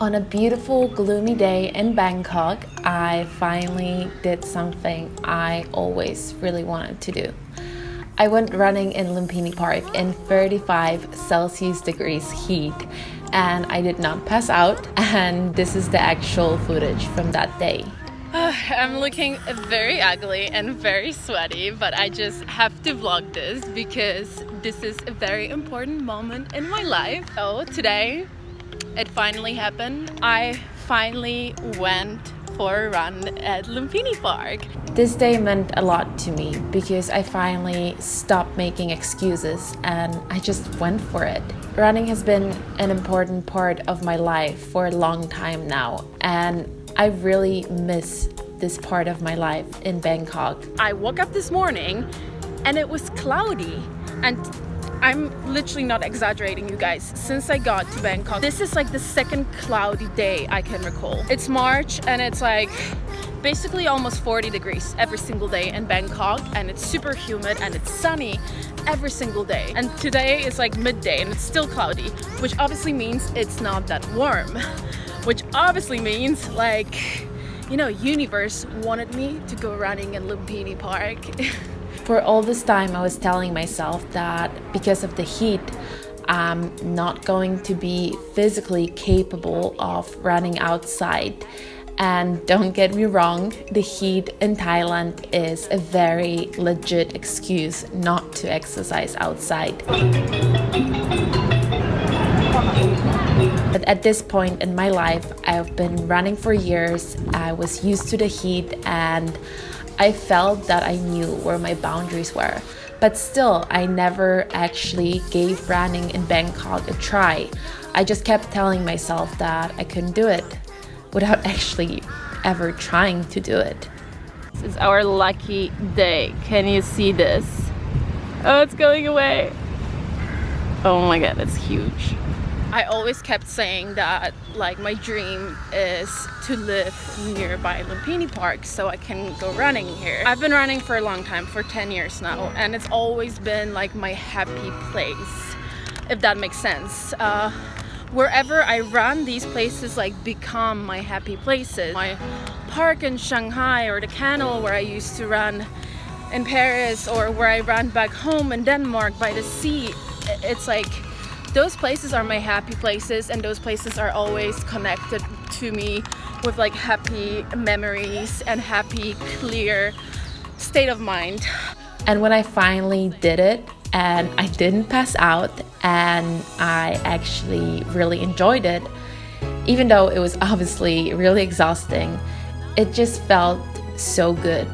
On a beautiful, gloomy day in Bangkok, I finally did something I always really wanted to do. I went running in Lumpini Park in 35 Celsius degrees heat, and I did not pass out, and this is the actual footage from that day. I'm looking very ugly and very sweaty, but I just have to vlog this because this is a very important moment in my life. So today, it finally happened. I finally went for a run at Lumpini Park. This day meant a lot to me because I finally stopped making excuses and I just went for it. Running has been an important part of my life for a long time now, and I really miss this part of my life in Bangkok. I woke up this morning and it was cloudy, and I'm literally not exaggerating, you guys. Since I got to Bangkok, this is like the second cloudy day I can recall. It's March and it's like basically almost 40 degrees every single day in Bangkok, and it's super humid and it's sunny every single day. And today is like midday and it's still cloudy, which obviously means it's not that warm, which obviously means like, you know, universe wanted me to go running in Lumpini Park. For all this time, I was telling myself that because of the heat, I'm not going to be physically capable of running outside. And don't get me wrong, the heat in Thailand is a very legit excuse not to exercise outside. But at this point in my life, I've been running for years. I was used to the heat and I felt that I knew where my boundaries were. But still, I never actually gave running in Bangkok a try. I just kept telling myself that I couldn't do it without actually ever trying to do it. This is our lucky day. Can you see this? Oh, it's going away. Oh my god, it's huge. I always kept saying that like my dream is to live nearby Lumpini Park so I can go running here. I've been running for a long time, for 10 years now, and it's always been like my happy place, if that makes sense. Wherever I run, these places like become my happy places. My park in Shanghai, or the canal where I used to run in Paris, or where I ran back home in Denmark by the sea. It's like those places are my happy places, and those places are always connected to me with like happy memories and happy, clear state of mind. And when I finally did it, and I didn't pass out, and I actually really enjoyed it, even though it was obviously really exhausting, it just felt so good.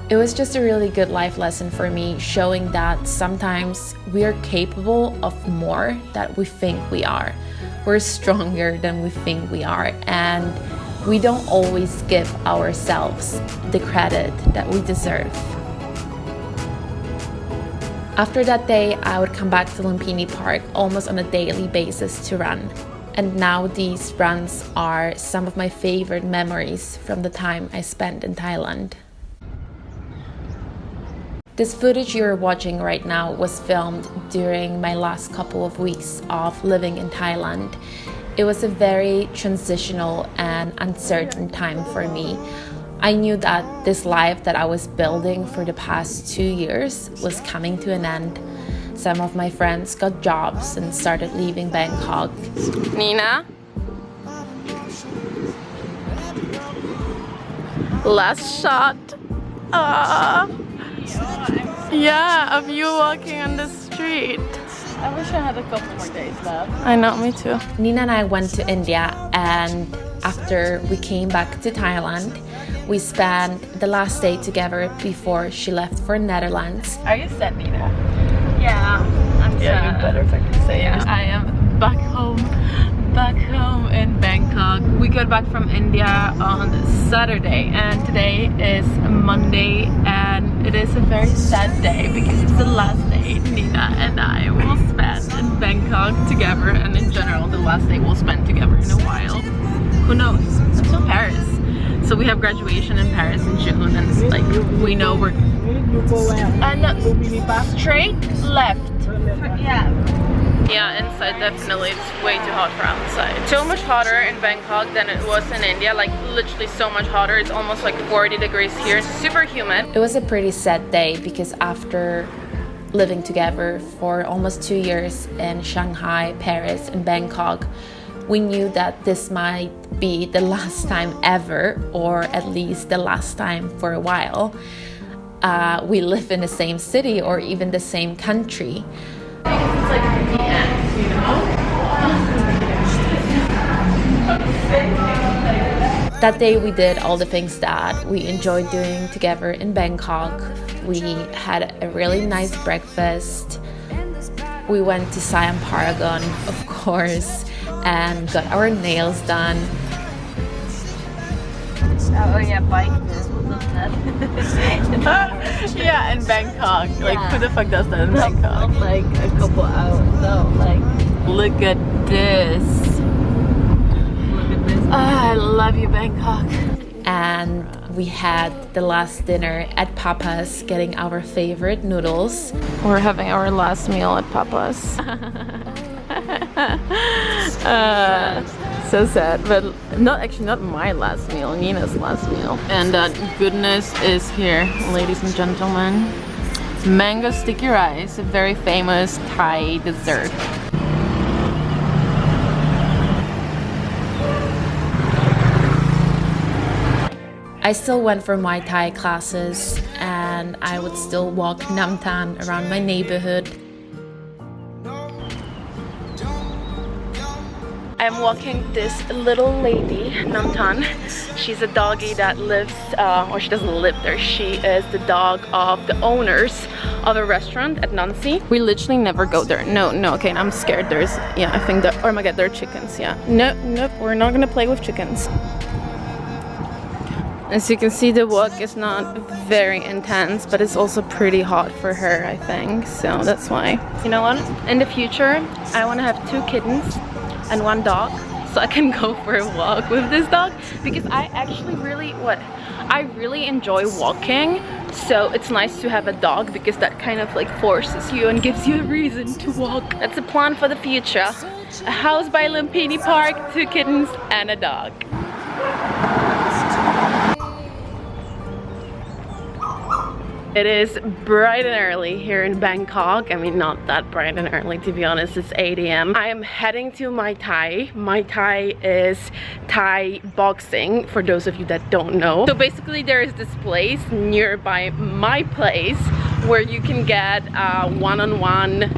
It was just a really good life lesson for me, showing that sometimes we are capable of more than we think we are. We're stronger than we think we are, and we don't always give ourselves the credit that we deserve. After that day, I would come back to Lumpini Park almost on a daily basis to run. And now these runs are some of my favorite memories from the time I spent in Thailand. This footage you're watching right now was filmed during my last couple of weeks of living in Thailand. It was a very transitional and uncertain time for me. I knew that this life that I was building for the past 2 years was coming to an end. Some of my friends got jobs and started leaving Bangkok. Nina? Last shot. Yeah, of you walking on the street. I wish I had a couple more days left. I know, me too. Nina and I went to India, and after we came back to Thailand, we spent the last day together before she left for Netherlands. Are you sad, Nina? Yeah, I'm sad. Yeah, you better fucking say it. I am back home in Bangkok. We got back from India on Saturday, and today is Monday, and it is a very sad day because it's the last day Nina and I will spend in Bangkok together, and in general the last day we'll spend together in a while. Who knows? Until Paris. So we have graduation in Paris in June, and it's like we know we're straight left. Yeah. Yeah, inside definitely it's way too hot for outside. So much hotter in Bangkok than it was in India, like literally so much hotter. It's almost like 40 degrees here, super humid. It was a pretty sad day because after living together for almost 2 years in Shanghai, Paris, and Bangkok, we knew that this might be the last time ever, or at least the last time for a while. We live in the same city or even the same country. Because it's like the end, you know? That day we did all the things that we enjoyed doing together in Bangkok. We had a really nice breakfast. We went to Siam Paragon, of course, and got our nails done. Oh yeah, bike this was that. Yeah, in Bangkok. Like who the fuck does that in Bangkok? Like a couple hours though. Like look at this. Oh, I love you, Bangkok. And we had the last dinner at Papa's, getting our favorite noodles. We're having our last meal at Papa's. So sad, but not my last meal, Nina's last meal. And that goodness is here, ladies and gentlemen. Mango sticky rice, a very famous Thai dessert. I still went for Muay Thai classes, and I would still walk Namtan around my neighborhood. I'm walking this little lady, Namtan. She's a doggy that lives, or she doesn't live there. She is the dog of the owners of a restaurant at Nancy. We literally never go there. No, okay, I'm scared. There's, yeah, I think that, oh my god, there are chickens, yeah. Nope, we're not gonna play with chickens. As you can see, the walk is not very intense, but it's also pretty hot for her, I think. So that's why. You know what? In the future, I want to have 2 kittens and 1 dog, so I can go for a walk with this dog, because I actually really enjoy walking. So it's nice to have a dog, because that kind of like forces you and gives you a reason to walk. That's a plan for the future. A house by Lumpini Park, 2 kittens and a dog. It is bright and early here in Bangkok. I mean, not that bright and early, to be honest. It's 8 AM. I am heading to Muay Thai. Muay Thai is Thai boxing, for those of you that don't know. So basically there is this place nearby my place where you can get one-on-one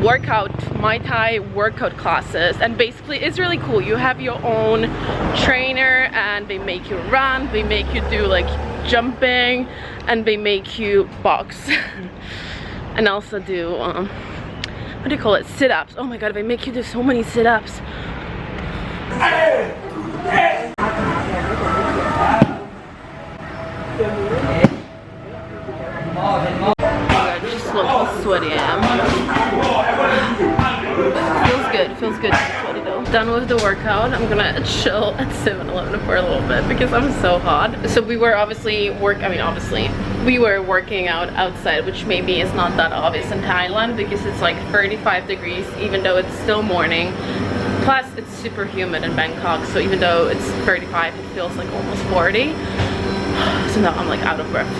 workout, Muay Thai workout classes, and basically it's really cool. You have your own trainer and they make you run, they make you do like jumping, and they make you box and also do what do you call it, sit-ups. Oh my god, they make you do so many sit-ups. Just look how sweaty I am. Feels good to be sweaty though. Done with the workout. I'm gonna chill at 7-Eleven for a little bit because I'm so hot. So we were obviously we were working out outside, which maybe is not that obvious in Thailand because it's like 35 degrees even though it's still morning. Plus it's super humid in Bangkok, so even though it's 35 it feels like almost 40. So now I'm like out of breath.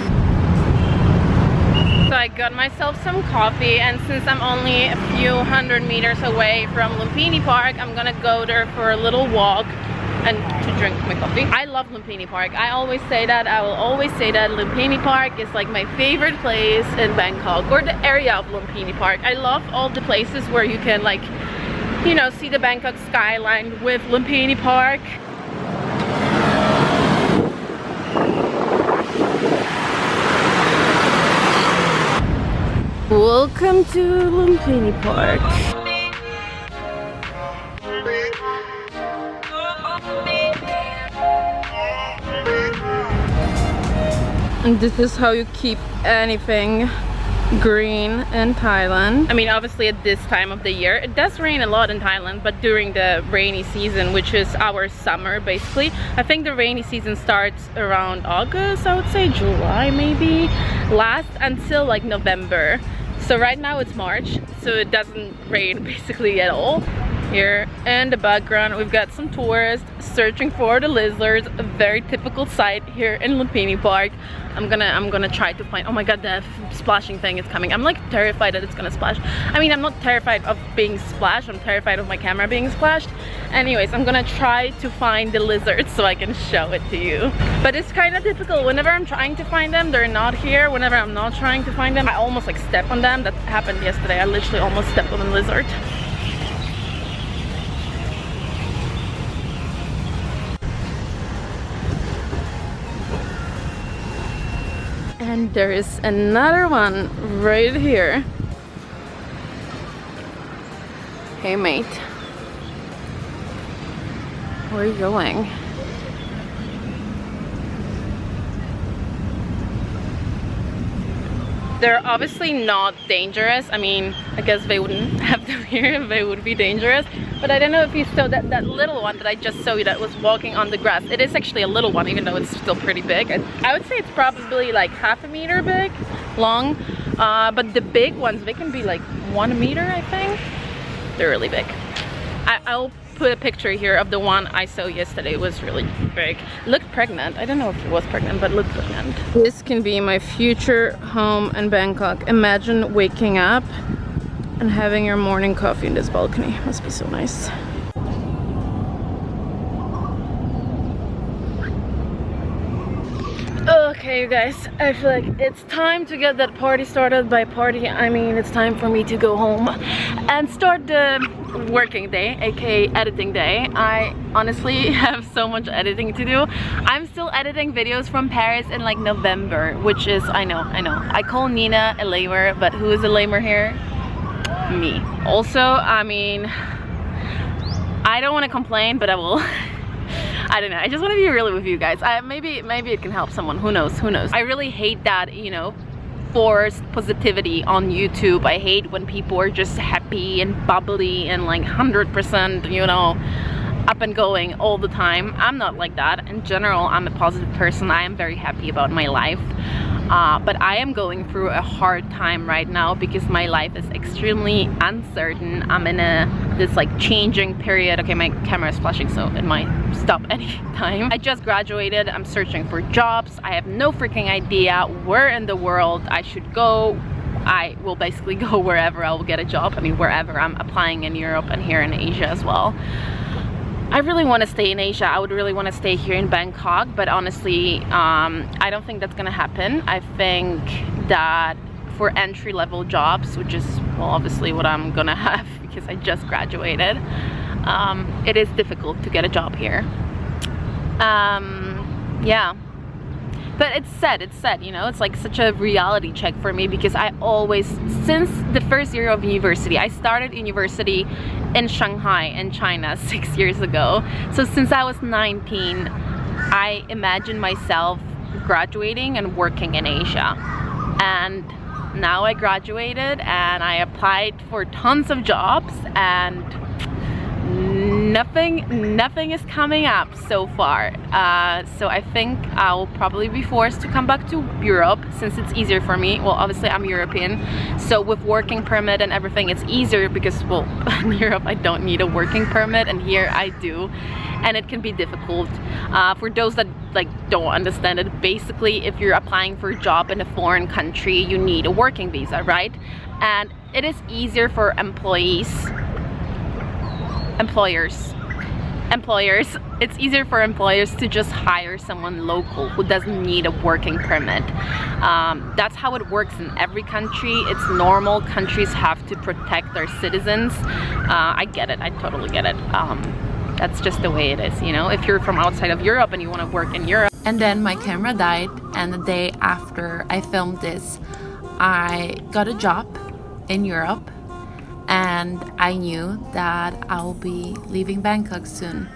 So I got myself some coffee, and since I'm only a few hundred meters away from Lumpini Park, I'm gonna go there for a little walk and to drink my coffee. I love Lumpini Park. I always say that, I will always say that Lumpini Park is like my favorite place in Bangkok, or the area of Lumpini Park. I love all the places where you can, like, you know, see the Bangkok skyline with Lumpini Park. Welcome to Lumpini Park. And this is how you keep anything green in Thailand. I mean, obviously at this time of the year, it does rain a lot in Thailand, but during the rainy season, which is our summer basically, I think the rainy season starts around August, I would say July maybe, lasts until like November. So right now it's March, so it doesn't rain basically at all. Here in the background we've got some tourists searching for the lizards, a very typical sight here in Lumpini Park. I'm gonna try to find, oh my god, the splashing thing is coming. I'm like terrified that it's gonna splash. I mean, I'm not terrified of being splashed, I'm terrified of my camera being splashed. Anyways, I'm gonna try to find the lizards so I can show it to you. But it's kind of typical, whenever I'm trying to find them, they're not here. Whenever I'm not trying to find them, I almost like step on them. That happened yesterday, I literally almost stepped on a lizard. And there is another one right here. Hey mate, where are you going? They're obviously not dangerous. I mean, I guess they wouldn't have them here if they would be dangerous. But I don't know if you saw that little one that I just saw you that was walking on the grass. It is actually a little one, even though it's still pretty big. I would say it's probably like half a meter big, long. But the big ones, they can be like 1 meter, I think. They're really big. I'll put a picture here of the one I saw yesterday. It was really big. Looked pregnant. I don't know if it was pregnant, but looked pregnant. This can be my future home in Bangkok. Imagine waking up and having your morning coffee in this balcony. Must be so nice. Okay, you guys, I feel like it's time to get that party started. By party, I mean it's time for me to go home and start the working day, aka editing day. I honestly have so much editing to do. I'm still editing videos from Paris in like November, which is, I know. I call Nina a lamer, but who is a lamer here? Me. Also, I mean, I don't want to complain, but I will. I don't know, I just want to be real with you guys. Maybe it can help someone, who knows. I really hate that, you know, forced positivity on YouTube. I hate when people are just happy and bubbly and like 100%, you know, up and going all the time. I'm not like that. In general, I'm a positive person. I am very happy about my life. But I am going through a hard time right now because my life is extremely uncertain. I'm in this like changing period. Okay, my camera is flashing, so it might stop any time. I just graduated. I'm searching for jobs. I have no freaking idea where in the world I should go. I will basically go wherever I will get a job. I mean, wherever. I'm applying in Europe and here in Asia as well. I really want to stay in Asia. I would really want to stay here in Bangkok, but honestly, I don't think that's gonna happen. I think that for entry-level jobs, which is, well, obviously what I'm gonna have because I just graduated, it is difficult to get a job here. Yeah. But it's sad, you know, it's like such a reality check for me because I always, since the first year of university, I started university in Shanghai in China 6 years ago. So since I was 19, I imagined myself graduating and working in Asia. And now I graduated and I applied for tons of jobs and nothing is coming up so far. So I think I'll probably be forced to come back to Europe since it's easier for me. Well, obviously I'm European, so with working permit and everything it's easier because, well, in Europe I don't need a working permit and here I do, and it can be difficult. For those that like don't understand it, basically if you're applying for a job in a foreign country you need a working visa, right? And it is easier for employers. It's easier for employers to just hire someone local who doesn't need a working permit. That's how it works in every country. It's normal. Countries have to protect their citizens. I get it. I totally get it. That's just the way it is, you know. If you're from outside of Europe and you want to work in Europe. And then my camera died, and the day after I filmed this, I got a job in Europe. And I knew that I'll be leaving Bangkok soon.